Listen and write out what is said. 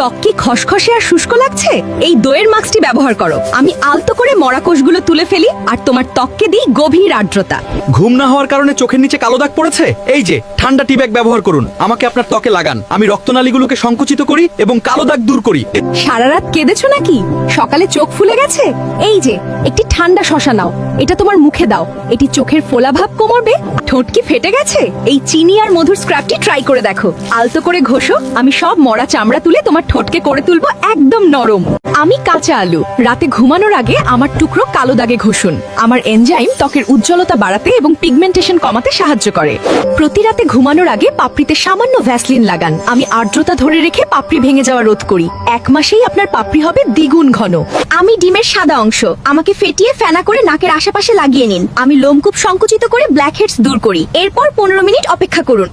ত্বক কি খসখসে আর শুষ্ক লাগছে? এই দইয়ের মাস্কটি ব্যবহার করো। আমি আলতো করে মরা কোষগুলো তুলে ফেলি আর তোমার ত্বককে দিই গভীর আর্দ্রতা। ঘুম না হওয়ার কারণে চোখের নিচে কালো দাগ পড়েছে? এই যে ঠান্ডা টি ব্যাগ ব্যবহার করুন, আমাকে আপনার ত্বকে লাগান। আমি রক্তনালীগুলোকে সংকুচিত করি এবং কালো দাগ দূর করি। সারা রাত কেঁদেছো নাকি? সকালে চোখ ফুলে গেছে? এই যে একটি ঠান্ডা শশা নাও, এটা তোমার মুখে দাও। এটি চোখের ফোলাভাব কমাবে। ঠোঁট কি ফেটে গেছে? এই চিনি আর মধুর স্ক্রাবটি ট্রাই করে দেখো। আলতো করে ঘষো, আমি সব মরা চামড়া তুলে তোমার ঠোঁটকে করে তুলবো একদম নরম। আমি কাঁচা আলু। রাতে ঘুমানোর আগে আমার টুকরো কালো দাগে ঘষুন। আমার এনজাইম ত্বকের উজ্জ্বলতা বাড়াতে এবং পিগমেন্টেশন কমাতে সাহায্য করে। প্রতি রাতে ঘুমানোর আগে পাপড়িতে সামান্য ভ্যাসলিন লাগান। আমি আর্দ্রতা ধরে রেখে পাপড়ি ভেঙে যাওয়া রোধ করি। 1 মাসেই আপনার পাপড়ি হবে দ্বিগুণ ঘন। আমি ডিমের সাদা অংশ আমাকে ফেটিয়ে ফেনা করে নাকের আশেপাশে লাগিয়ে নিন। আমি লোমকূপ সংকুচিত করে ব্ল্যাক হেডস দূর করি। এরপর 15 মিনিট অপেক্ষা করুন।